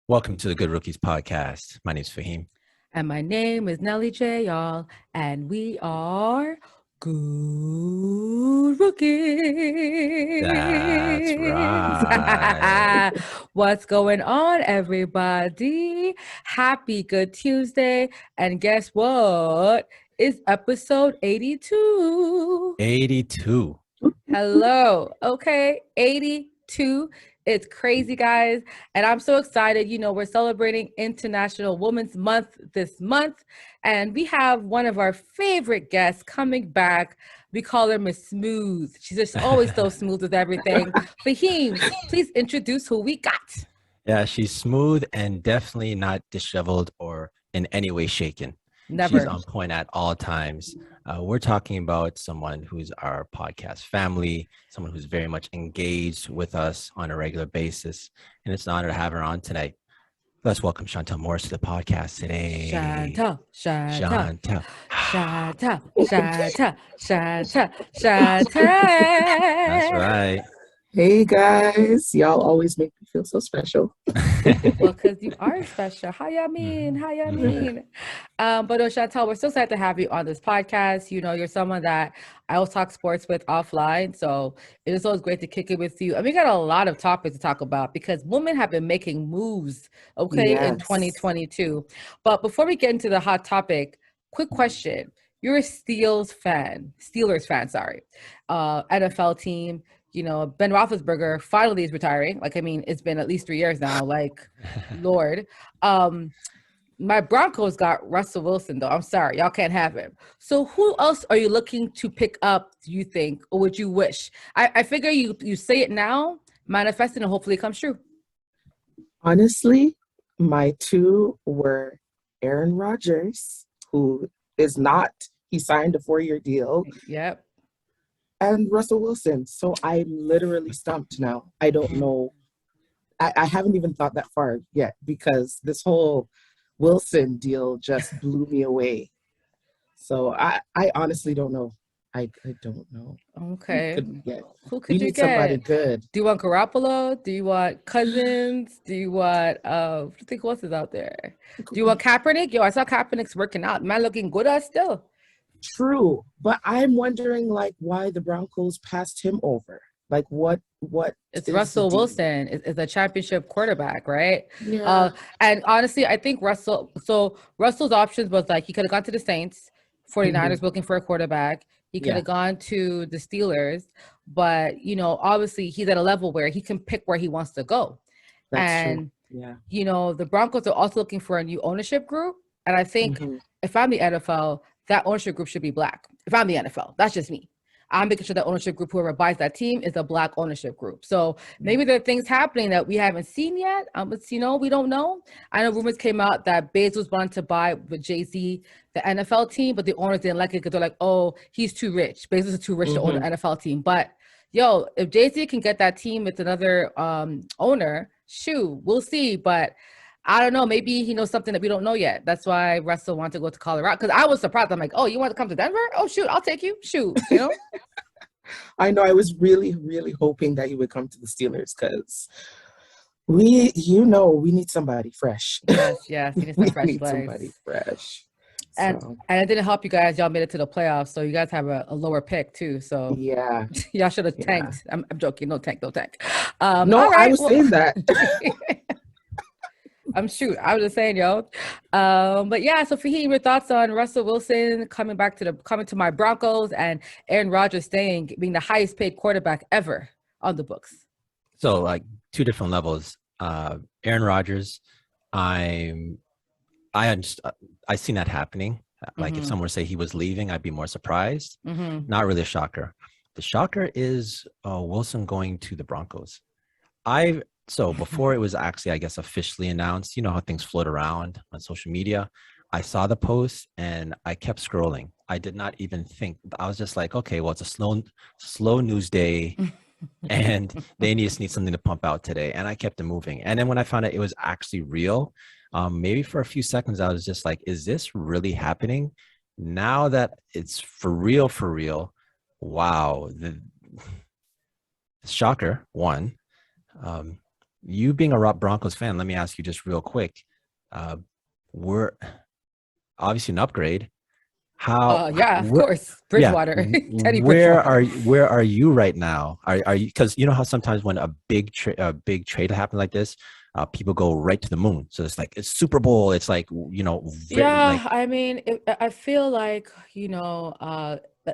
Welcome to the Good Rookies podcast. My name is Faheem. And my name is Nelly J, y'all. And we are Good Rookies. That's right. What's going on, everybody? Happy Good Tuesday. And guess what? It's episode 82. 82. Hello. Okay, 82. It's crazy, guys. And I'm so excited. You know, we're celebrating International Women's Month this month. And we have one of our favorite guests coming back. We call her Miss Smooth. She's just always so smooth with everything. Faheem, please introduce who we got. Yeah, she's smooth and definitely not disheveled or in any way shaken. Never. She's on point at all times. We're talking about someone who's our podcast family, someone who's very much engaged with us on a regular basis. And it's an honor to have her on tonight. Let's welcome Chantelle Morris to the podcast today. Chantelle. That's right. Hey guys, y'all always make me feel so special. Well, because you are special. How y'all mean? But Chantelle, we're so excited to have you on this podcast. You know, you're someone that I always talk sports with offline. So it is always great to kick it with you. And we got a lot of topics to talk about because women have been making moves, in 2022. But before we get into the hot topic, quick question. You're a Steelers fan, NFL team. You know, Ben Roethlisberger finally is retiring. It's been at least 3 years now. Lord. My Broncos got Russell Wilson, though. I'm sorry. Y'all can't have him. So who else are you looking to pick up, do you think, or would you wish? I figure you say it now, manifest it, and hopefully it comes true. Honestly, my two were Aaron Rodgers, who is not, he signed a 4-year deal. Yep. And Russell Wilson. So I'm literally stumped now. I don't know. I haven't even thought that far yet because this whole Wilson deal just blew me away. So I honestly don't know. I don't know. Okay. Who could you need get? Somebody good. Do you want Garoppolo? Do you want Cousins? Do you want I think who else is out there? Do you want Kaepernick? Yo, I saw Kaepernick's working out. Man, looking good still. True, but I'm wondering why the Broncos passed him over. What? It's Russell Wilson. It's a championship quarterback, right? Yeah. And honestly, I think Russell's options was he could have gone to the Saints, 49ers looking for a quarterback. He could have gone to the Steelers, but obviously he's at a level where he can pick where he wants to go. That's true. Yeah. The Broncos are also looking for a new ownership group, and I think if I'm the NFL, that ownership group should be Black. If I'm the NFL, that's just me. I'm making sure that ownership group, whoever buys that team, is a Black ownership group. So maybe there are things happening that we haven't seen yet. We don't know. I know rumors came out that Bezos wanted to buy with Jay-Z the NFL team, but the owners didn't like it because they're like, oh, he's too rich. Bezos is too rich to own the NFL team. But yo, if Jay-Z can get that team with another owner, shoot, we'll see. But I don't know. Maybe he knows something that we don't know yet. That's why Russell wanted to go to Colorado. Because I was surprised. I'm like, oh, you want to come to Denver? Oh, shoot, I'll take you. Shoot, I know. I was really, really hoping that he would come to the Steelers because we need somebody fresh. Yes, we need some fresh legs. Somebody fresh. And it didn't help you guys. Y'all made it to the playoffs, so you guys have a lower pick too. So yeah, y'all should have tanked. I'm joking. No tank. No, I was saying that. I was just saying, yo. But yeah, so Faheem, your thoughts on Russell Wilson coming to my Broncos and Aaron Rodgers being the highest paid quarterback ever on the books? So two different levels. Aaron Rodgers, I seen that happening. If someone were to say he was leaving, I'd be more surprised. Not really a shocker. The shocker is Wilson going to the Broncos. So before it was actually, I guess, officially announced, you know how things float around on social media. I saw the post and I kept scrolling. I did not even think. I was just like, okay, well, it's a slow news day and they just need something to pump out today. And I kept it moving. And then when I found out it was actually real, maybe for a few seconds, I was just like, is this really happening? Now that it's for real, wow. The shocker, one. you being a Broncos fan, let me ask you just real quick. We're obviously an upgrade. Yeah, of course. Bridgewater. Teddy Bridgewater. Where are you right now? Are you, because you know how sometimes when a big trade happens like this, people go right to the moon. So it's like it's Super Bowl. It's like, you know, Yeah, I mean, I feel like,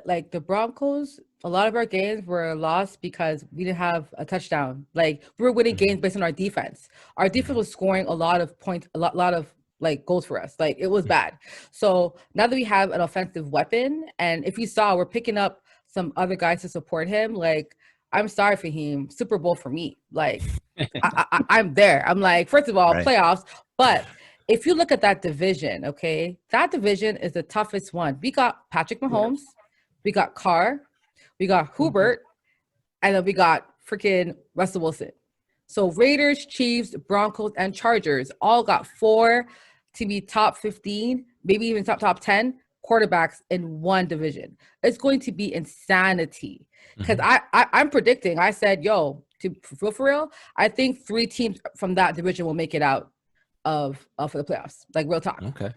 like the Broncos, a lot of our games were lost because we didn't have a touchdown. Like we were winning games based on our defense. Our defense was scoring a lot of points, a lot of like goals for us. Like it was bad. So now that we have an offensive weapon, and if you saw, we're picking up some other guys to support him. Like I'm sorry, Faheem, Super Bowl for me. Like I'm there. I'm like, first of all, right. playoffs, but if you look at that division, okay, that division is the toughest one. We got Patrick Mahomes, we got Carr, we got Hubert, and then we got freaking Russell Wilson. So Raiders, Chiefs, Broncos, and Chargers all got 4 to be top 15, maybe even top 10 quarterbacks in one division. It's going to be insanity. Because I'm predicting, I said, yo, for real, I think 3 teams from that division will make it out for the playoffs, like real talk. Okay.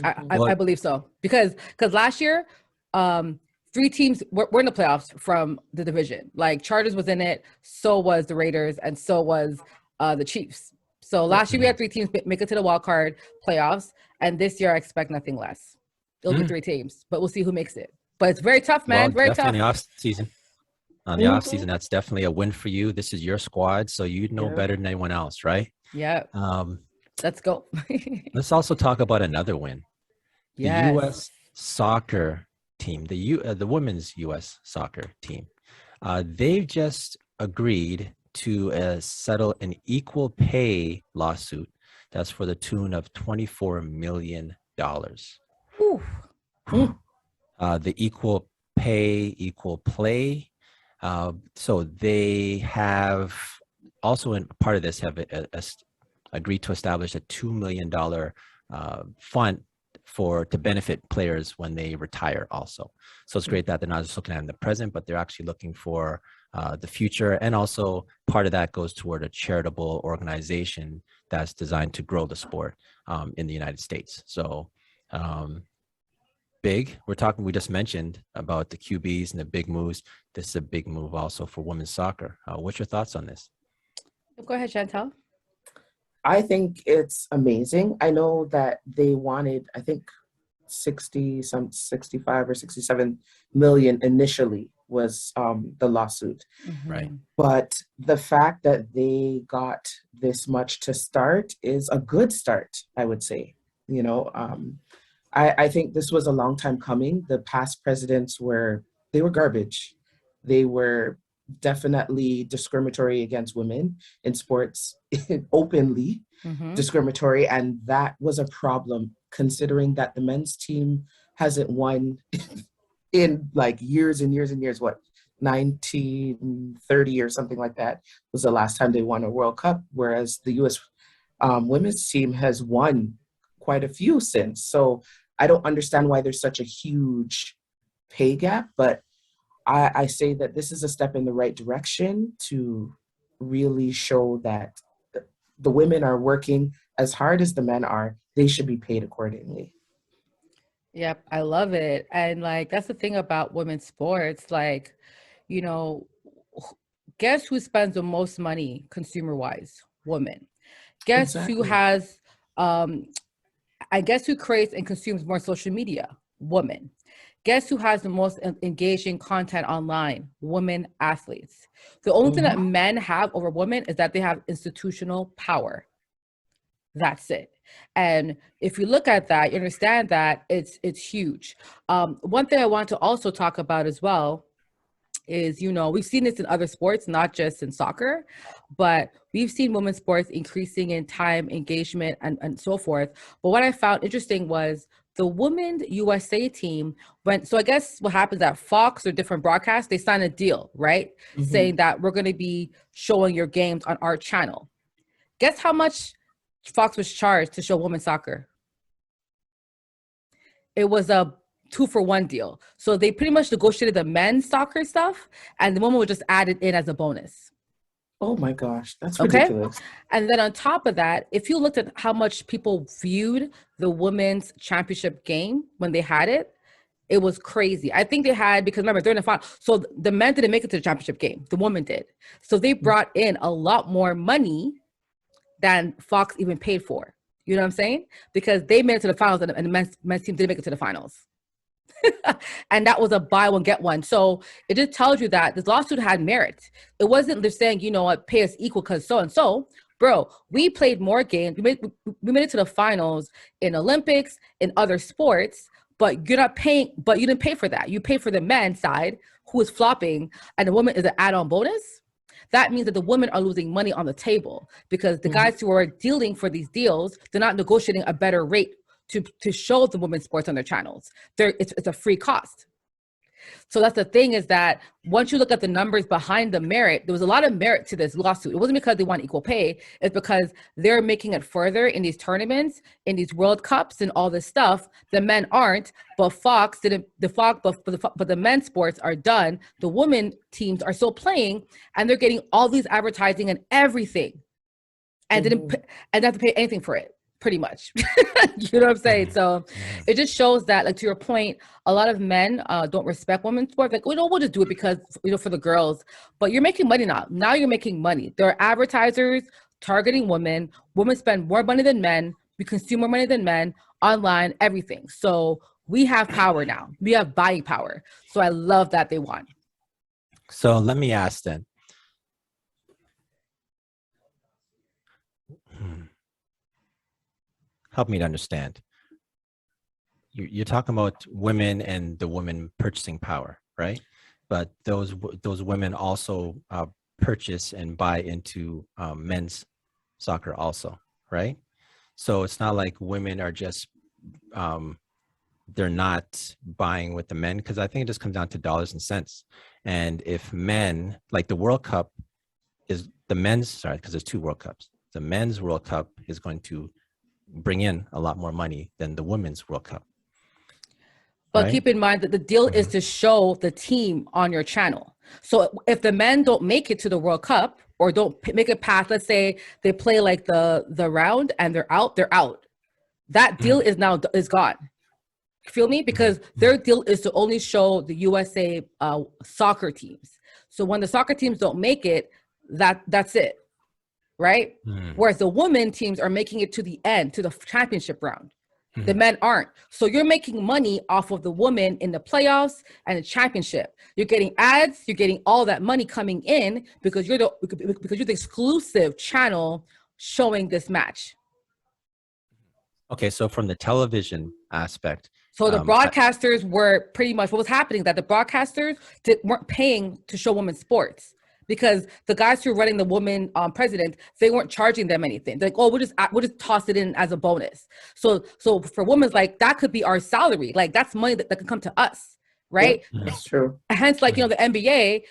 I believe so because last year, 3 teams were in the playoffs from the division. Like Chargers was in it, so was the Raiders, and so was the Chiefs. So last year we had 3 teams make it to the wild card playoffs, and this year I expect nothing less. It'll be 3 teams, but we'll see who makes it. But it's very tough, man. Very tough. In the off season. On the off season, that's definitely a win for you. This is your squad, so you know better than anyone else, right? Yeah. Let's go. Let's also talk about another win. Yes. The U.S. Soccer team, the women's U.S. Soccer team, they've just agreed to settle an equal pay lawsuit that's for the tune of $24 million. Ooh. The equal pay, equal play. So they have also, in part of this, have agreed to establish a $2 million fund to benefit players when they retire also. So it's great that they're not just looking at in the present, but they're actually looking for the future. And also part of that goes toward a charitable organization that's designed to grow the sport in the United States. So big, we just mentioned about the QBs and the big moves. This is a big move also for women's soccer. What's your thoughts on this? Go ahead, Chantelle. I think it's amazing. I know that they wanted, I think 65 or 67 million initially was the lawsuit. Right. But the fact that they got this much to start is a good start, I would say. You know, I think this was a long time coming. The past presidents they were garbage. They were definitely discriminatory against women in sports, openly discriminatory. And that was a problem, considering that the men's team hasn't won in like years and years and years. What, 1930 or something like that was the last time they won a World Cup, whereas the U.S. Women's team has won quite a few since. So I don't understand why there's such a huge pay gap, but I say that this is a step in the right direction to really show that the women are working as hard as the men are. They should be paid accordingly. Yep, I love it. And like, that's the thing about women's sports. Like, you know, guess who spends the most money consumer-wise? Women. Guess who has, I guess who creates and consumes more social media? Women. Guess who has the most engaging content online? Women athletes. The only thing that men have over women is that they have institutional power. That's it. And if you look at that, you understand that it's huge. One thing I want to also talk about as well is, you know, we've seen this in other sports, not just in soccer, but we've seen women's sports increasing in time, engagement, and so forth. But what I found interesting was the Women's USA team went, so I guess what happens at Fox or different broadcasts, they sign a deal, right? Saying that we're going to be showing your games on our channel. Guess how much Fox was charged to show women's soccer? It was a 2-for-1 deal. So they pretty much negotiated the men's soccer stuff, and the women were just added in as a bonus. Oh my gosh, that's Okay. ridiculous. And then on top of that, if you looked at how much people viewed the women's championship game when they had it, it was crazy. I think they had, because remember, they're in the final. So the men didn't make it to the championship game. The women did. So they brought in a lot more money than Fox even paid for. You know what I'm saying? Because they made it to the finals and the men's team didn't make it to the finals. And that was a buy one, get one. So it just tells you that this lawsuit had merit. It wasn't just saying, you know what, pay us equal because so-and-so. Bro, we played more games. We made it to the finals in Olympics, in other sports, but you're not paying, but you didn't pay for that. You pay for the men's side who is flopping and the woman is an add-on bonus. That means that the women are losing money on the table because the guys who are dealing for these deals, they're not negotiating a better rate to show the women's sports on their channels. It's a free cost. So that's the thing, is that once you look at the numbers behind the merit, there was a lot of merit to this lawsuit. It wasn't because they want equal pay. It's because they're making it further in these tournaments, in these World Cups and all this stuff. The men aren't, but Fox didn't, but the men's sports are done. The women teams are still playing and they're getting all these advertising and everything and didn't have to pay anything for it. Pretty much. You know what I'm saying? So it just shows that, like, to your point, a lot of men don't respect women's sports. Like, we'll just do it because, for the girls. But you're making money now. Now you're making money. There are advertisers targeting women. Women spend more money than men. We consume more money than men, online, everything. So we have power now. We have buying power. So I love that they won. So let me ask then. Help me to understand. You're talking about women and the women purchasing power, right? But those women also purchase and buy into men's soccer also, right? So it's not like women are just they're not buying with the men, because I think it just comes down to dollars and cents. And if men, like the World Cup is the men's, sorry, because there's two World Cups. The men's World Cup is going to bring in a lot more money than the women's World Cup. But right? Keep in mind that the deal is to show the team on your channel. So if the men don't make it to the World Cup or don't make it past, let's say they play like the round and they're out. That deal is gone. Feel me? Because their deal is to only show the USA soccer teams. So when the soccer teams don't make it, that's it. Right? Whereas the women teams are making it to the end, to the championship round. The men aren't. So you're making money off of the women in the playoffs and the championship. You're getting ads, you're getting all that money coming in because you're the exclusive channel showing this match. Okay, so from the television aspect. So the broadcasters were pretty much, what was happening, that the broadcasters weren't paying to show women's sports. Because the guys who are running the woman president, they weren't charging them anything. They're like, oh, we'll just toss it in as a bonus. So for women, like, that could be our salary. Like, that's money that can come to us, right? Yeah, that's true. Hence, like, the NBA,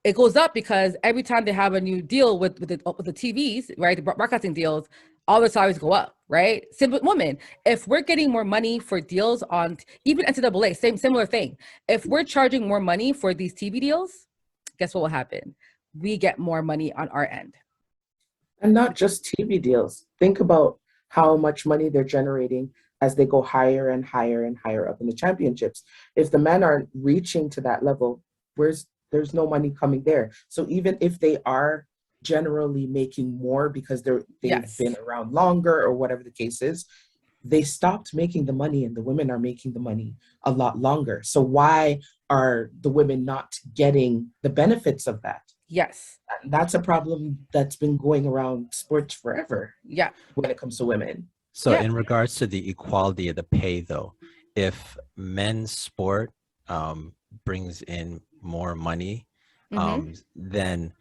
it goes up because every time they have a new deal with the TVs, right, the broadcasting deals, all the salaries go up, right? Same with women. If we're getting more money for deals on, even NCAA, similar thing. If we're charging more money for these TV deals, guess what will happen? We get more money on our end. And not just TV deals. Think about how much money they're generating as they go higher and higher and higher up in the championships. If the men aren't reaching to that level, there's no money coming there. So even if they are generally making more because they've been around longer or whatever the case is, they stopped making the money and the women are making the money a lot longer. So why are the women not getting the benefits of that? Yes. That's a problem that's been going around sports forever. Yeah. When it comes to women. So in regards to the equality of the pay, though, if men's sport brings in more money, then,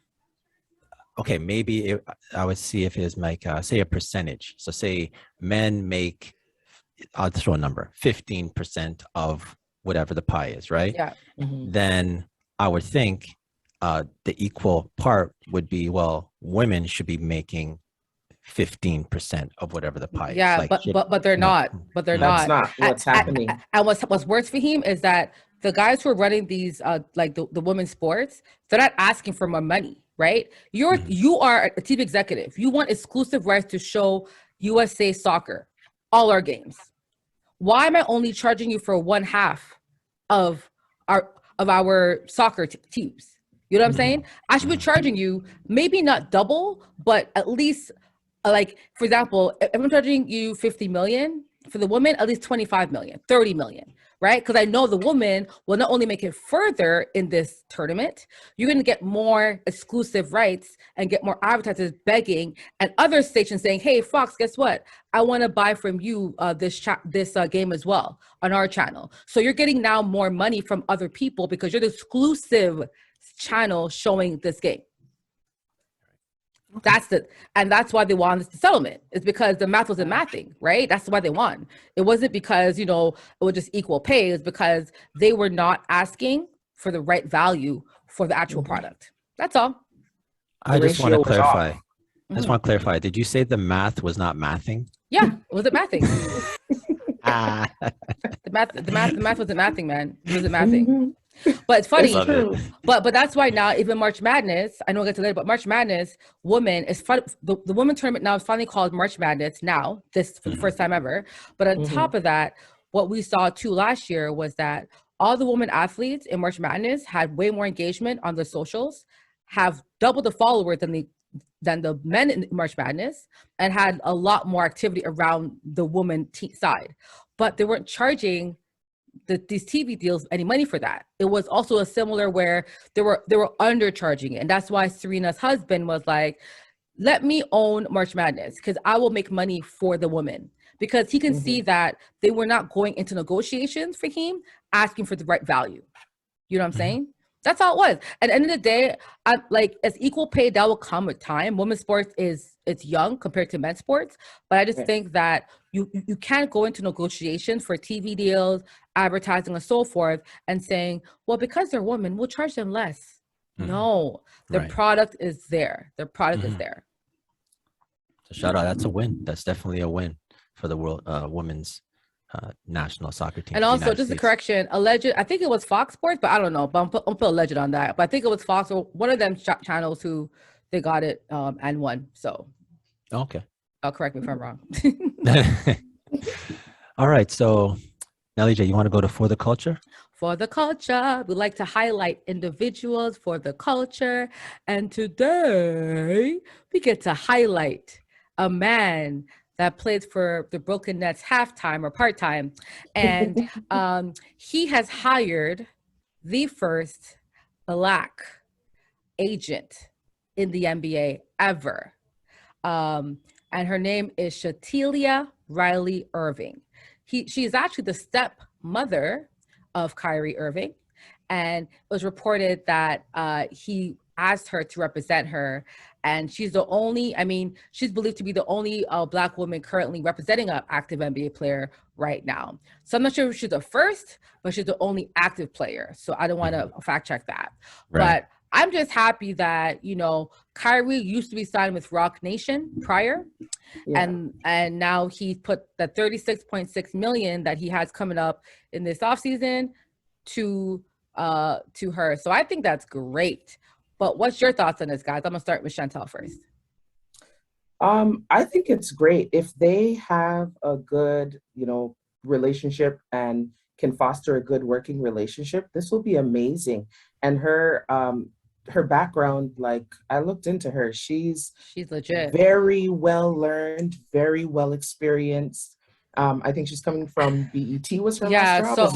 okay, maybe I would see if it's like, say, a percentage. So say men make, I'll throw a number, 15% of whatever the pie is, right? Yeah. Then I would think the equal part would be, well, women should be making 15% of whatever the pie is. Yeah, like, but they're not. But they're that's not. That's not what's happening. And what's worse for him is that the guys who are running these, like the women's sports, they're not asking for more money. right? You are a TV executive. You want exclusive rights to show USA Soccer, all our games. Why am I only charging you for one half of our soccer teams? You know what I'm saying? I should be charging you maybe not double, but at least like, for example, if I'm charging you 50 million for the woman, at least 25 million, 30 million, right? Because I know the woman will not only make it further in this tournament, you're going to get more exclusive rights and get more advertisers begging and other stations saying, hey, Fox, guess what? I want to buy from you this game as well on our channel. So you're getting now more money from other people because you're the exclusive channel showing this game. That's why they won the settlement. It's because the math wasn't mathing, right? That's why they won. It wasn't because, it was just equal pay. It's because they were not asking for the right value for the actual product. That's all. I just want to clarify. Did you say the math was not mathing? Yeah, it wasn't mathing. The math wasn't mathing, man. It wasn't mathing. But it's funny. But that's why now even March Madness, I know we'll get to later, but March Madness women is fun. The women tournament now is finally called March Madness now, this for the first time ever. But on top of that, what we saw too last year was that all the women athletes in March Madness had way more engagement on the socials, have double the followers than the men in March Madness, and had a lot more activity around the woman side. But they weren't charging these TV deals any money for that. It was also a similar where they were undercharging it. And that's why Serena's husband was like, let me own March Madness because I will make money for the women, because he can see that they were not going into negotiations for him asking for the right value. You know what I'm saying? That's all it was. At the end of the day, as equal pay, that will come with time. Women's sports it's young compared to men's sports, but I just think that you can't go into negotiations for TV deals, advertising, and so forth, and saying, well, because they're women, we'll charge them less. No, the product is there. Their product is there. So shout out. That's a win. That's definitely a win for the world women's national soccer team. And also, just a correction, alleged, I think it was Fox Sports, but I don't know, but I'll put alleged on that. But I think it was Fox or one of them channels who they got it and won. So okay, I'll correct me if I'm wrong. All right, so Nelly J, you want to go to For the Culture? For the culture, we like to highlight individuals for the culture, and today we get to highlight a man that plays for the Brooklyn Nets halftime or part-time. And he has hired the first Black agent in the NBA ever. And her name is Chantelle Riley Irving. She is actually the stepmother of Kyrie Irving. And it was reported that he asked her to represent her. And she's the only, she's believed to be the only Black woman currently representing an active NBA player right now. So I'm not sure if she's the first, but she's the only active player. So I don't want to fact check that. Right. But I'm just happy that, Kyrie used to be signed with Rock Nation prior. Yeah. And now he put the 36.6 million that he has coming up in this offseason to her. So I think that's great. But what's your thoughts on this, guys? I'm gonna start with Chantelle first. I think it's great if they have a good, relationship and can foster a good working relationship. This will be amazing. And her background, I looked into her. She's legit. Very well learned, very well experienced. I think she's coming from BET. Was her last job?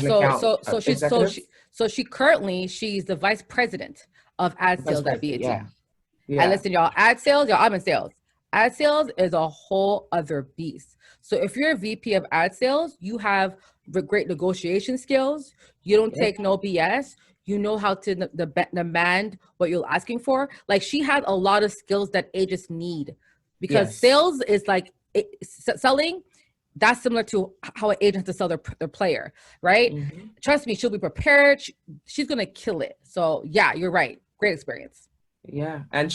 She's the vice president of ad sales at BET. Yeah. And listen, y'all, ad sales, I'm in sales. Ad sales is a whole other beast. So if you're a VP of ad sales, you have great negotiation skills. You don't take no BS. You know how to demand what you're asking for. She had a lot of skills that agents need, because sales is selling. That's similar to how an agent has to sell their player, right? Mm-hmm. Trust me, she'll be prepared. She's going to kill it. So yeah, you're right. Great experience. Yeah. And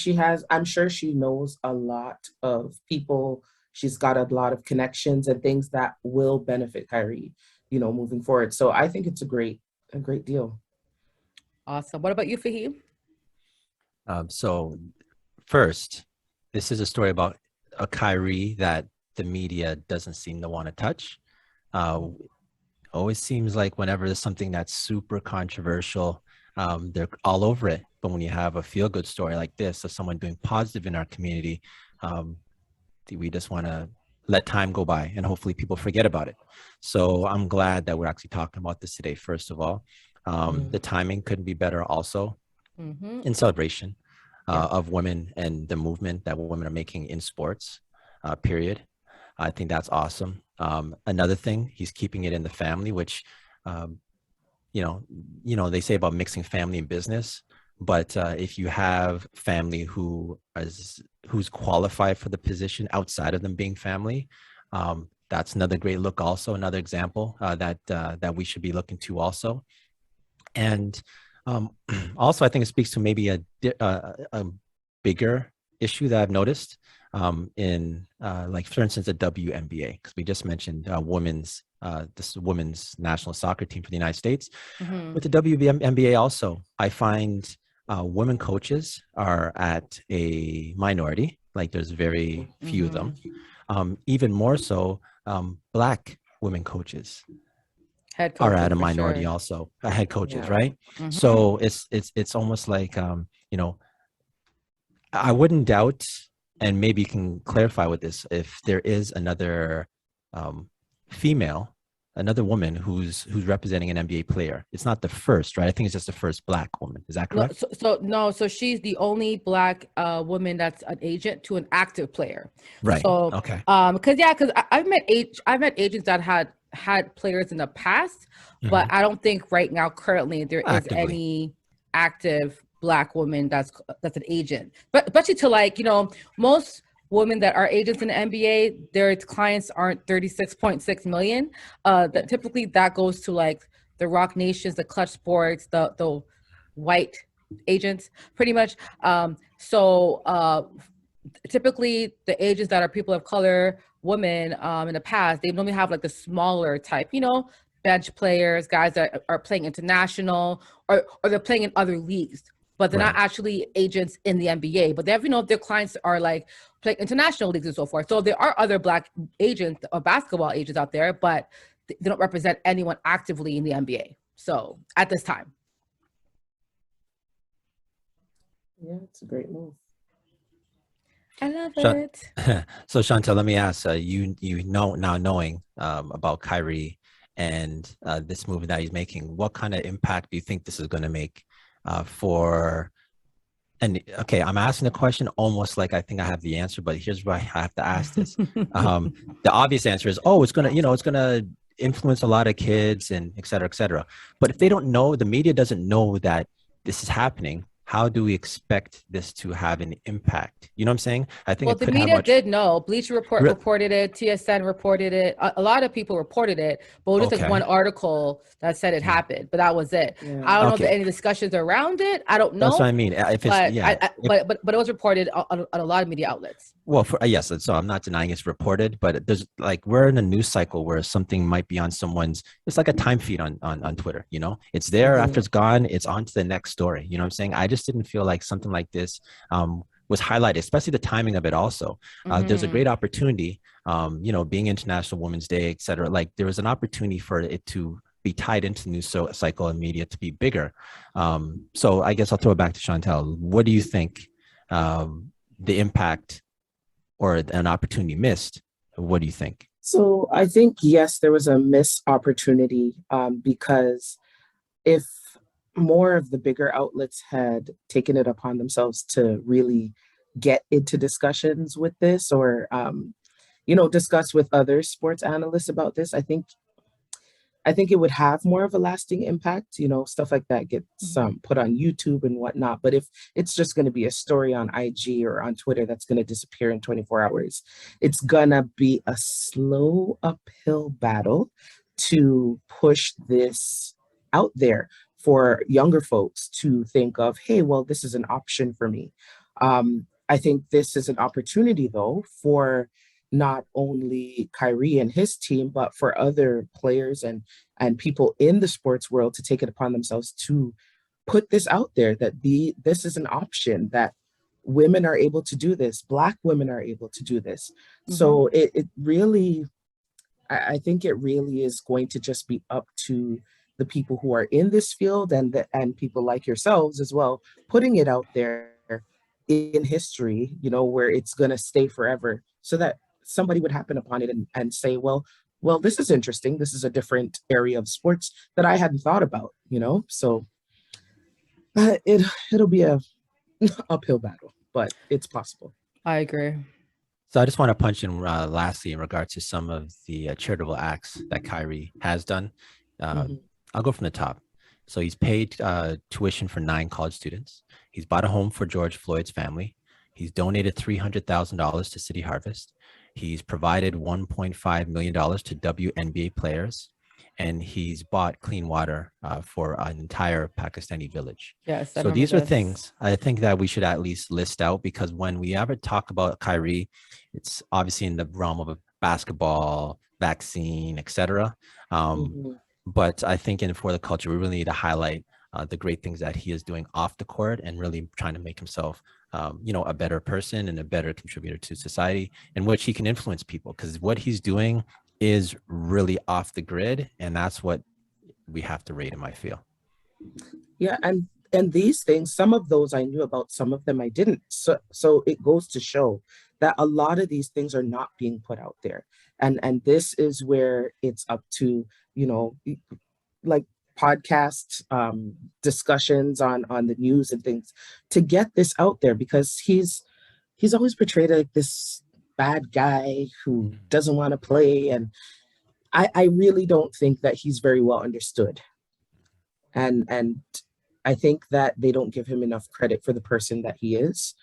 I'm sure she knows a lot of people. She's got a lot of connections and things that will benefit Kyrie, moving forward. So I think it's a great deal. Awesome. What about you, Faheem? So first, this is a story about a Kyrie that the media doesn't seem to want to touch. Always seems like whenever there's something that's super controversial, they're all over it. But when you have a feel-good story like this of someone doing positive in our community, um, we just want to let time go by and hopefully people forget about it. So I'm glad that we're actually talking about this today, first of all. The timing couldn't be better also in celebration of women and the movement that women are making in sports, period. I think that's awesome. Another thing, he's keeping it in the family, which, they say about mixing family and business. But if you have family who's qualified for the position outside of them being family, that's another great look. Also, another example that we should be looking to also. And also, I think it speaks to maybe a bigger issue that I've noticed in, like, for instance, the WNBA, because we just mentioned this women's national soccer team for the United States. With the WNBA also, I find women coaches are at a minority, like there's very few of them. Even more so, Black women coaches are at a minority also, head coaches, right? So it's almost like, I wouldn't doubt, and maybe you can clarify with this, if there is another another woman who's representing an NBA player. It's not the first, right? I think it's just the first Black woman. Is that correct? So she's the only Black woman that's an agent to an active player. Right. So okay. Because I've met agents that had players in the past, but I don't think right now currently there is any active Black woman that's an agent. But especially to most women that are agents in the NBA, their clients aren't 36.6 million. That typically that goes to like the Rock Nations, the Clutch Sports, the white agents, pretty much. Typically the agents that are people of color, women, in the past, they normally have like the smaller type, bench players, guys that are playing international or they're playing in other leagues, but they're not actually agents in the NBA. But they have, their clients are like playing international leagues and so forth. So there are other Black agents or basketball agents out there, but they don't represent anyone actively in the NBA. So at this time. Yeah, it's a great move. I love it. So Chantelle, let me ask, now knowing about Kyrie and this movie that he's making, what kind of impact do you think this is going to make I'm asking the question almost like I think I have the answer, but here's why I have to ask this. The obvious answer is, it's gonna influence a lot of kids and et cetera, et cetera. But if they don't know, the media doesn't know that this is happening, how do we expect this to have an impact? You know what I'm saying? I think the media did know. Bleacher Report reported it. TSN reported it. A lot of people reported it, but it was just like one article that said it happened, but that was it. Yeah. I don't know if there are any discussions around it. I don't know. That's what I mean. But it was reported on a lot of media outlets. Well, yes, so I'm not denying it's reported, but there's we're in a news cycle where something might be on it's like a time feed on Twitter, it's there after it's gone, it's on to the next story. You know what I'm saying? I just didn't feel like something like this was highlighted, especially the timing of it also. There's a great opportunity, being International Women's Day, et cetera. Like there was an opportunity for it to be tied into the news cycle and media to be bigger. So I guess I'll throw it back to Chantelle. What do you think the impact or an opportunity missed? What do you think? So I think, yes, there was a missed opportunity because if more of the bigger outlets had taken it upon themselves to really get into discussions with this or, discuss with other sports analysts about this, I think it would have more of a lasting impact. Stuff like that gets put on YouTube and whatnot. But if it's just going to be a story on IG or on Twitter that's going to disappear in 24 hours, it's going to be a slow uphill battle to push this out there for younger folks to think of, hey, well, this is an option for me. I think this is an opportunity, though, for not only Kyrie and his team, but for other players and people in the sports world to take it upon themselves to put this out there that this is an option, that women are able to do this, Black women are able to do this. So it really, I think it really is going to just be up to the people who are in this field and people like yourselves as well, putting it out there in history, you know, where it's going to stay forever, so that somebody would happen upon it and say, well, this is interesting. This is a different area of sports that I hadn't thought about, you know? So it'll be a uphill battle, but it's possible. I agree. So I just want to punch in lastly in regard to some of the charitable acts that Kyrie has done. I'll go from the top. So he's paid tuition for 9 college students. He's bought a home for George Floyd's family. He's donated $300,000 to City Harvest. He's provided $1.5 million to WNBA players. And he's bought clean water for an entire Pakistani village. Yes. So these are things I think that we should at least list out, because when we ever talk about Kyrie, it's obviously in the realm of a basketball, vaccine, etc. But I think for the culture, we really need to highlight the great things that he is doing off the court and really trying to make himself, you know, a better person and a better contributor to society, in which he can influence people, because what he's doing is really off the grid, and that's what we have to rate him, I feel. Yeah, and these things, some of those I knew about, some of them I didn't. So it goes to show that a lot of these things are not being put out there. And this is where it's up to, you know, like podcasts, discussions on the news and things, to get this out there, because he's always portrayed like this bad guy who doesn't want to play, and I really don't think that he's very well understood, and I think that they don't give him enough credit for the person that he is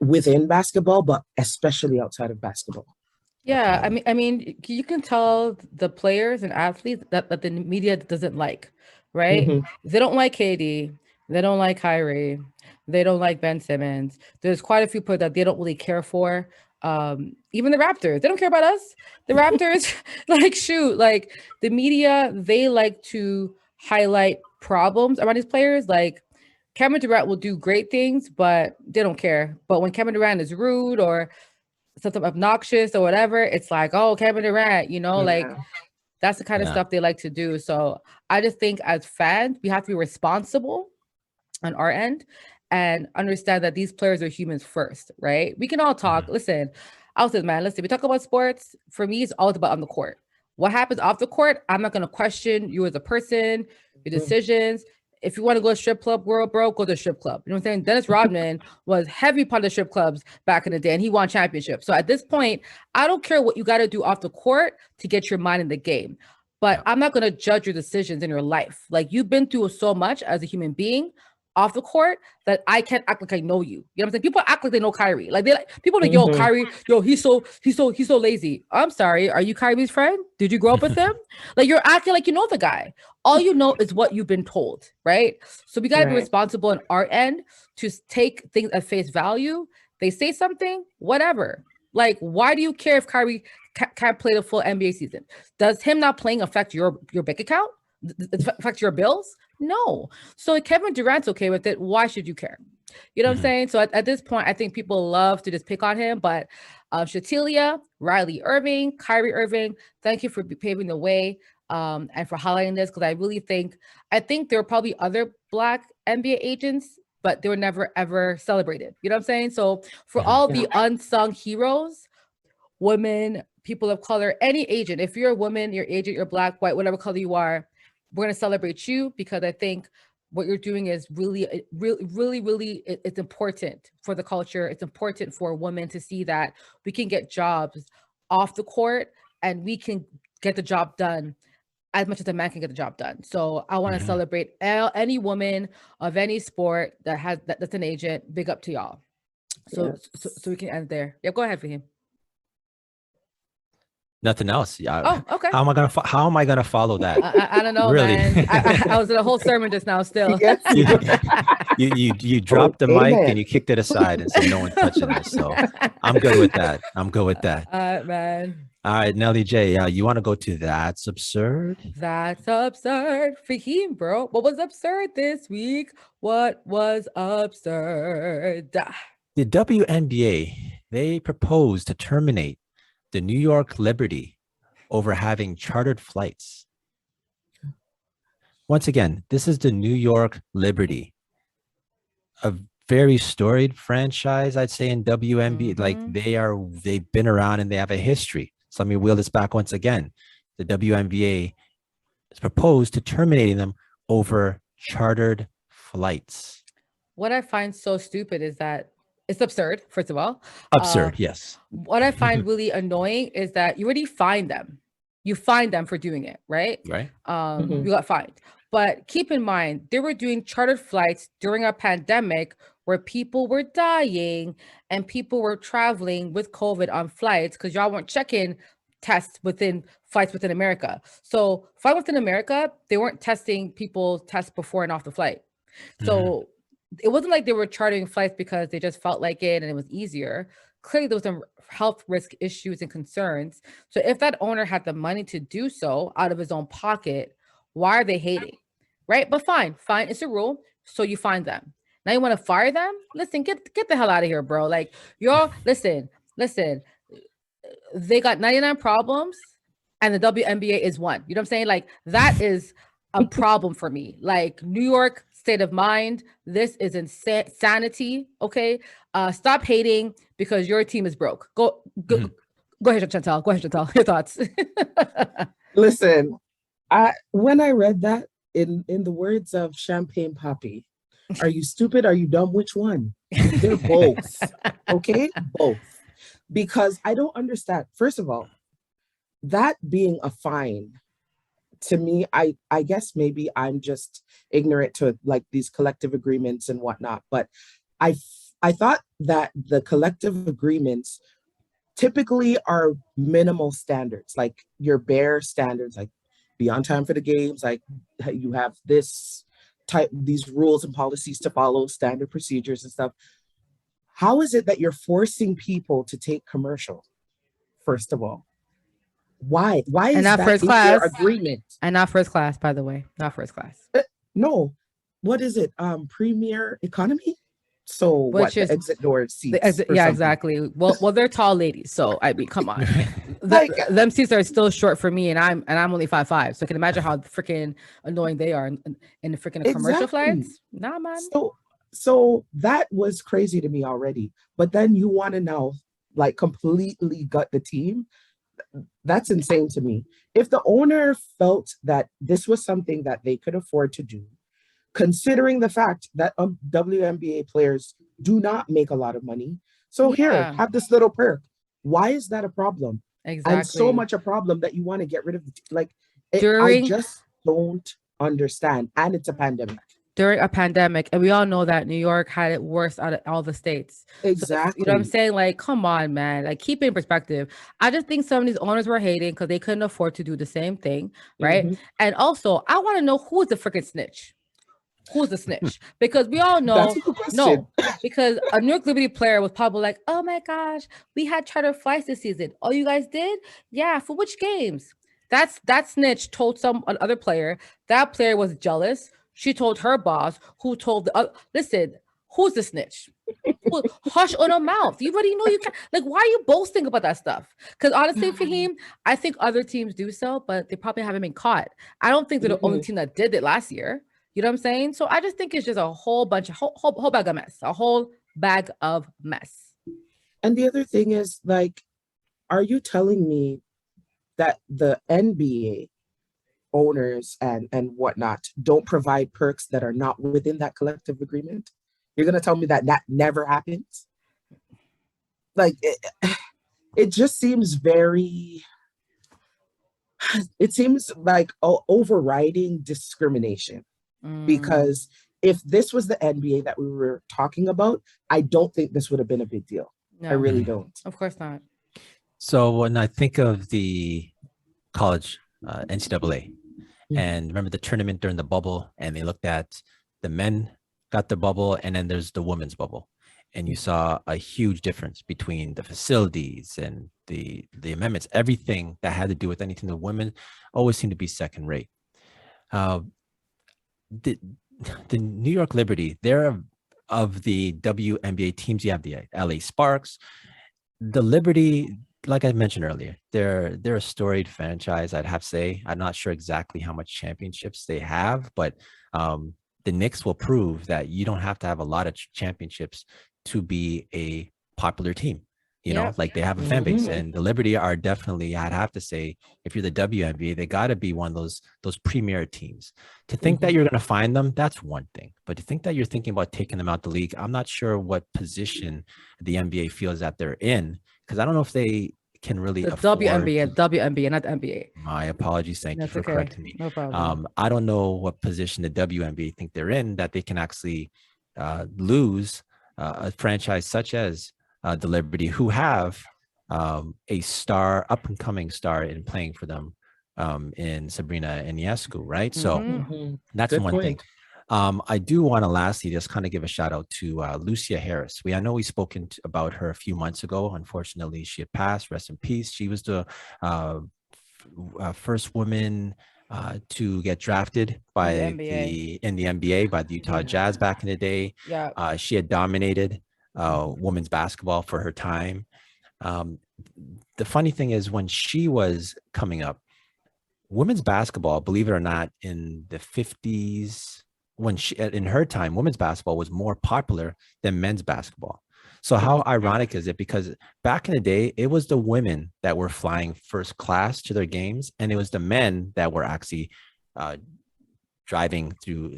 within basketball, but especially outside of basketball. Yeah, I mean, you can tell the players and athletes that the media doesn't like, right? They don't like KD, they don't like Kyrie, they don't like Ben Simmons. There's quite a few people that they don't really care for. Even the Raptors, they don't care about us. The Raptors, like, shoot, like the media, they like to highlight problems around these players. Like Kevin Durant will do great things, but they don't care. But when Kevin Durant is rude or something obnoxious or whatever, it's like, oh, Kevin Durant, you know, like that's the kind of stuff they like to do. So I just think as fans, we have to be responsible on our end and understand that these players are humans first, right? We can all talk. Listen, I'll say, man, listen, we talk about sports. For me, it's all about on the court. What happens off the court, I'm not going to question you as a person, your decisions. If you want to go to strip club world, bro, go to strip club. You know what I'm saying? Dennis Rodman was heavy part of the strip clubs back in the day, and he won championships. So at this point, I don't care what you got to do off the court to get your mind in the game. But I'm not going to judge your decisions in your life. Like, you've been through so much as a human being off the court that I can't act like I know you. You know what I'm saying? People act like they know Kyrie. Like, people like, yo, Kyrie, yo, he's so lazy. I'm sorry. Are you Kyrie's friend? Did you grow up with him? Like, you're acting like you know the guy. All you know is what you've been told, right? So we got to be responsible on our end to take things at face value. They say something, whatever. Like, why do you care if Kyrie can't play the full NBA season? Does him not playing affect your bank account? Affect your bills? No. So if Kevin Durant's okay with it, why should you care? You know what I'm saying? So at this point, I think people love to just pick on him. But Chantelle, Riley Irving, Kyrie Irving, thank you for paving the way and for highlighting this, because I think there were probably other Black NBA agents, but they were never ever celebrated. You know what I'm saying? So for all the unsung heroes, women, people of color, any agent, if you're a woman, you're agent, you're Black, white, whatever color you are, we're going to celebrate you, because I think what you're doing is really, it's important for the culture. It's important for women to see that we can get jobs off the court and we can get the job done as much as a man can get the job done. So I want to celebrate any woman of any sport that's an agent. Big up to y'all. So we can end there. Yeah, go ahead, Faheem. Nothing else. Yeah. Oh, okay. How am I gonna follow that? I don't know, really. Man. I was in a whole sermon just now. Still. you dropped the mic and you kicked it aside and said no one's touching this. So I'm good with that. All right, man. All right, Nelly J, you want to go to That's Absurd? That's absurd. Faheem, bro. What was absurd this week? What was absurd? The WNBA, they proposed to terminate the New York Liberty over having chartered flights. Once again, this is the New York Liberty, a very storied franchise, I'd say, in WNBA. Like they've been around and they have a history. So let me wheel this back once again. The WNBA has proposed to terminating them over chartered flights. What I find so stupid is that it's absurd, first of all. Absurd, yes. What I find really annoying is that you already fined them. You fined them for doing it, right? Right. You got fined. But keep in mind, they were doing chartered flights during a pandemic where people were dying and people were traveling with COVID on flights because y'all weren't checking tests within flights within America. So flight within America, they weren't testing people's tests before and off the flight. So it wasn't like they were chartering flights because they just felt like it and it was easier. Clearly, there was some health risk issues and concerns. So if that owner had the money to do so out of his own pocket, why are they hating? Right? But fine, it's a rule. So you fine them. Now you want to fire them? Listen, get the hell out of here, bro. Like y'all, listen. They got 99 problems and the WNBA is one. You know what I'm saying? Like that is a problem for me. Like New York state of mind. This is insanity. Okay. Stop hating because your team is broke. Go ahead, Chantelle. Go ahead, Chantelle. Your thoughts. Listen, when I read that in the words of Champagne Poppy, are you stupid? Are you dumb? Which one? They're both. Okay. Both. Because I don't understand. First of all, that being a fine, to me, I guess maybe I'm just ignorant to like these collective agreements and whatnot. But I thought that the collective agreements typically are minimal standards, like your bare standards, like be on time for the games, like you have these rules and policies to follow, standard procedures and stuff. How is it that you're forcing people to take commercial? First of all, why is that first in class your agreement? And not first class, by the way, not first class. No, what is it? Premier economy. So which is exit door seats? Yeah, exactly. Well, they're tall ladies, so I mean, come on. Them seats are still short for me, and I'm only 5'5", so I can imagine how freaking annoying they are in the freaking commercial flights. Nah, man. So that was crazy to me already. But then you want to now like completely gut the team. That's insane to me. If the owner felt that this was something that they could afford to do, considering the fact that WNBA players do not make a lot of money. So here, have this little perk. Why is that a problem? Exactly. And so much a problem that you want to get rid of I just don't understand. And it's a pandemic. During a pandemic, and we all know that New York had it worse out of all the states. Exactly. So, you know what I'm saying? Like, come on, man. Like, keep it in perspective. I just think some of these owners were hating because they couldn't afford to do the same thing, right? And also, I want to know who's the freaking snitch. Who's the snitch? Because we all know, because a New York Liberty player was probably like, oh my gosh, we had charter flights this season. Oh, you guys did? Yeah, for which games? That snitch told another player. That player was jealous. She told her boss, who told the listen, who's the snitch? Hush on her mouth. You already know you can't. Like, why are you boasting about that stuff? Because honestly, Faheem, I think other teams do so, but they probably haven't been caught. I don't think they're the only team that did it last year. You know what I'm saying? So I just think it's just a whole bunch of whole bag of mess. A whole bag of mess. And the other thing is, like, are you telling me that the NBA owners and whatnot don't provide perks that are not within that collective agreement? You're going to tell me that never happens? Like, it just seems it seems like overriding discrimination. Because if this was the NBA that we were talking about, I don't think this would have been a big deal. No. I really don't. Of course not. So when I think of the college NCAA, and remember the tournament during the bubble, and they looked at the men got the bubble, and then there's the women's bubble. and you saw a huge difference between the facilities and the amendments. Everything that had to do with anything to women always seemed to be second rate. The New York Liberty, they're of the WNBA teams. You have the LA Sparks. The Liberty, like I mentioned earlier, they're a storied franchise, I'd have to say. I'm not sure exactly how much championships they have, but the Knicks will prove that you don't have to have a lot of championships to be a popular team. You know, like they have a fan base, and the Liberty are definitely, I'd have to say, if you're the WNBA, they got to be one of those premier teams. To think that you're going to find them, that's one thing. But to think that you're thinking about taking them out the league, I'm not sure what position the NBA feels that they're in, because I don't know if they can really afford WNBA, not the NBA. My apologies. Thank you for correcting me. No problem. I don't know what position the WNBA think they're in, that they can actually lose a franchise such as the Liberty, who have a star, up and coming star in playing for them in Sabrina Ionescu, right? So that's one thing. I do want to lastly just kind of give a shout out to Lucia Harris. I know we spoken about her a few months ago. Unfortunately, she had passed. Rest in peace. She was the first woman to get drafted by in the NBA by the Utah Jazz back in the day. She had dominated women's basketball for her time. The funny thing is, when she was coming up, women's basketball, believe it or not, in the 50s, when she, in her time, women's basketball was more popular than men's basketball. So how ironic is it? Because back in the day, it was the women that were flying first class to their games, and it was the men that were actually driving through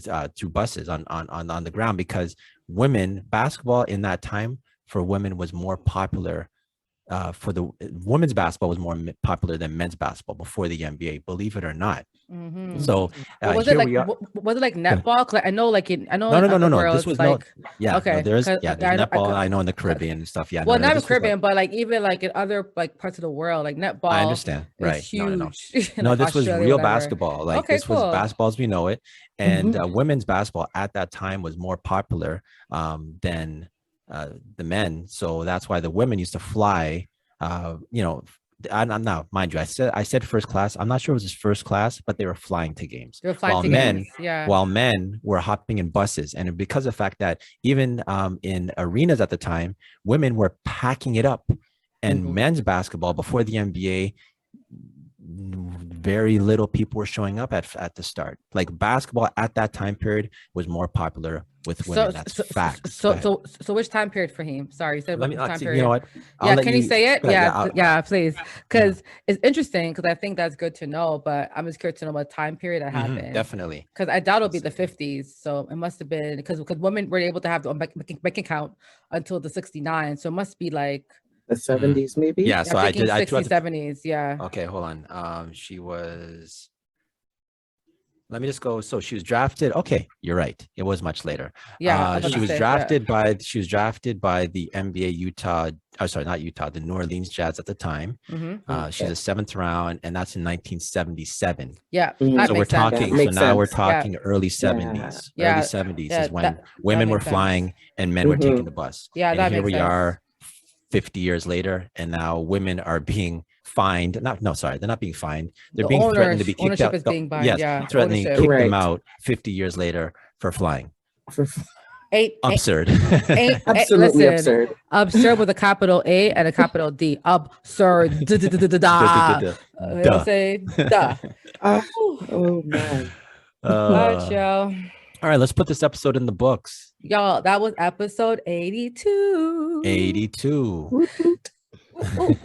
buses on the ground, because women basketball in that time for women was more popular. For the women's basketball was more popular than men's basketball before the NBA, believe it or not. So was it like netball? Cause I know, like no. This was like, there's netball. I know in the Caribbean and stuff. Well, not in the Caribbean, but like even like in other like parts of the world, like netball. I understand, right? Huge. No, this was real basketball. Like this was basketball as we know it, and women's basketball at that time was more popular than the men. So that's why the women used to fly. I'm now, mind you, I said first class. I'm not sure it was first class, but they were flying to games. While men were hopping in buses. And because of the fact that even in arenas at the time, women were packing it up. And men's basketball before the NBA, very little people were showing up at the start. Like basketball at that time period was more popular with women. That's facts. So which time period for him? Sorry, you said time period. You know what? Can you say it? Yeah, please. Because it's interesting, because I think that's good to know, but I'm just curious to know what time period that happened. Definitely. Because I doubt it'll be the 50s. So it must have been because women were able to have the bank account until the 69. So it must be like the 70s, maybe. Yeah. So I did. 60s, 70s. Yeah. Okay, hold on. She was. Let me just go. So she was drafted. Okay, you're right. It was much later. Yeah. She was drafted by the NBA Utah. Oh, sorry, not Utah. The New Orleans Jazz at the time. She's a 7th round, and that's in 1977. Yeah. So we're talking. So now we're talking early 70s. Early 70s is when women were flying and men were taking the bus. Yeah. And here we are, 50 years later, and now women are being fined. They're not being fined. They're being threatened to be kicked out. Threatening to kick them out 50 years later for flying. Absurd. Absolutely absurd. Absurd with a capital A and a capital D. Absurd. Say duh. Oh man. Y'all. All right, let's put this episode in the books. Y'all, that was episode 82. 82.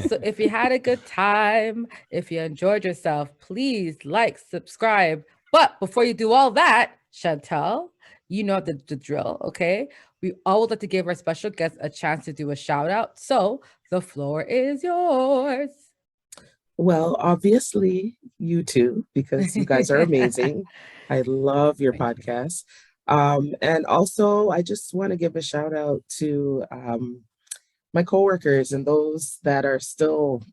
So if you had a good time, if you enjoyed yourself, please like, subscribe. But before you do all that, Chantelle, you know the drill, okay? We always like to give our special guests a chance to do a shout out. So the floor is yours. Well, obviously you too, because you guys are amazing. I love your podcast. And also I just want to give a shout out to my coworkers and those that are still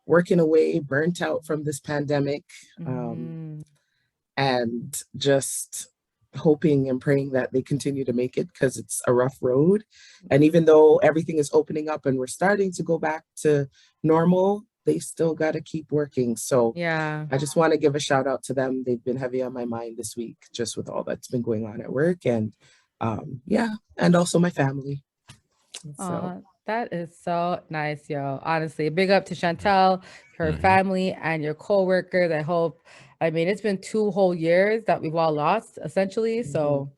working away, burnt out from this pandemic, and just hoping and praying that they continue to make it, because it's a rough road. And even though everything is opening up and we're starting to go back to normal, they still got to keep working. So Yeah, I just want to give a shout out to them. They've been heavy on my mind this week, just with all that's been going on at work. And yeah, and also my family. So that is so nice, yo. Honestly, big up to Chantelle, her family, and your coworkers. I hope. I mean, it's been 2 whole years that we've all lost, essentially. So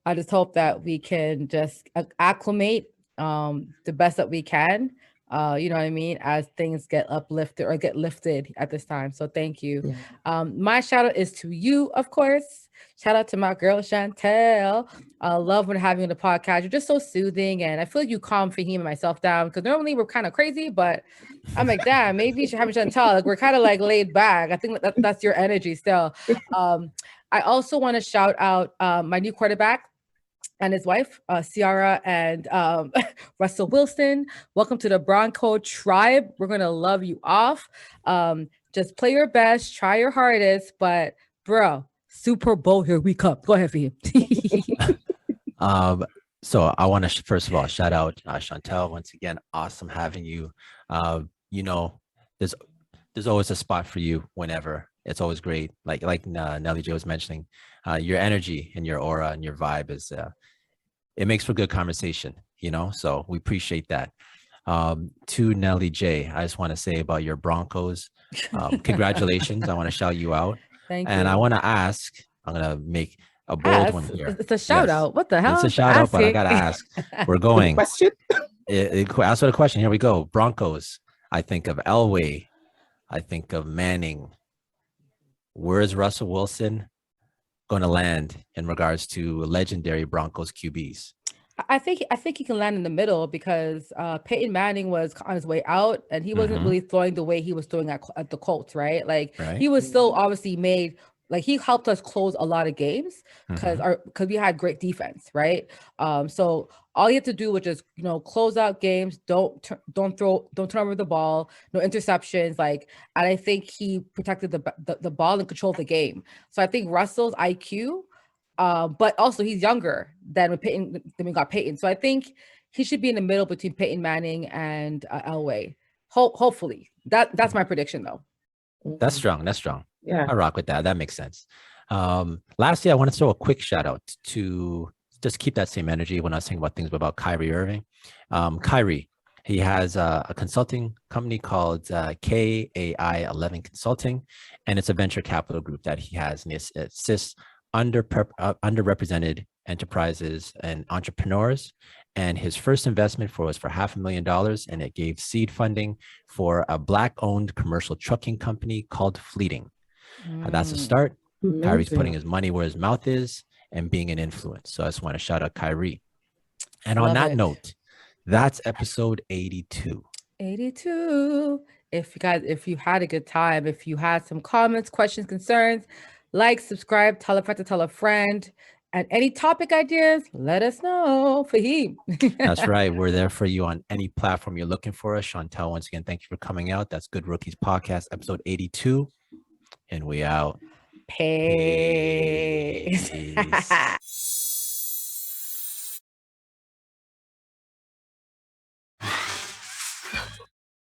I just hope that we can just acclimate the best that we can. You know what I mean, as things get uplifted or get lifted at this time. So thank you. My shout out is to you, of course. Shout out to my girl Chantelle. I love when having you on the podcast. You're just so soothing, and I feel like you calm Faheem and myself down, because normally we're kind of crazy, but I'm like, damn, maybe you should have Chantelle. Like, we're kind of like laid back. I think that's your energy still. I also want to shout out my new quarterback and his wife, Ciara and Russell Wilson. Welcome to the Bronco tribe. We're going to love you off. Just play your best, try your hardest, but bro, Super Bowl, here we come. Go ahead for you. So I want to first of all shout out Chantelle once again. Awesome having you. You know, there's always a spot for you whenever. It's always great. Like Nelly J was mentioning, your energy and your aura and your vibe is it makes for good conversation. You know, so we appreciate that. To Nelly J, I just want to say about your Broncos, congratulations. I want to shout you out. Thank you. And I want to ask, I'm going to make a bold one here. It's a shout out. What the hell? It's a shout out, but I got to ask. We're going. Question? Ask for the question. Here we go. Broncos. I think of Elway. I think of Manning. Where is Russell Wilson going to land in regards to legendary Broncos QBs? I think he can land in the middle, because Peyton Manning was on his way out, and he wasn't really throwing the way he was throwing at the Colts, right? Like he was still obviously made, like he helped us close a lot of games because we had great defense, right? So all you have to do was just, you know, close out games, don't turn over the ball, no interceptions, like, and I think he protected the ball and controlled the game. So I think Russell's IQ. But also he's younger than we got Peyton. So I think he should be in the middle between Peyton Manning and Elway. Hopefully. That's my prediction, though. That's strong. That's strong. Yeah, I rock with that. That makes sense. Lastly, I want to throw a quick shout out to just keep that same energy when I was thinking about things about Kyrie Irving. Kyrie, he has a consulting company called KAI11 Consulting, and it's a venture capital group that he has, and it assists underrepresented enterprises and entrepreneurs. And his first investment was for $500,000, and it gave seed funding for a Black-owned commercial trucking company called Fleeting. That's a start. amazing. Kyrie's putting his money where his mouth is and being an influence. So I just want to shout out Kyrie. And on that note, that's episode 82. 82. If you had a good time, if you had some comments, questions, concerns, like, subscribe, tell a friend, and any topic ideas, let us know. Faheem. That's right. We're there for you on any platform you're looking for us. Chantelle, once again, thank you for coming out. That's Good Rookies Podcast, episode 82. And we out. Peace.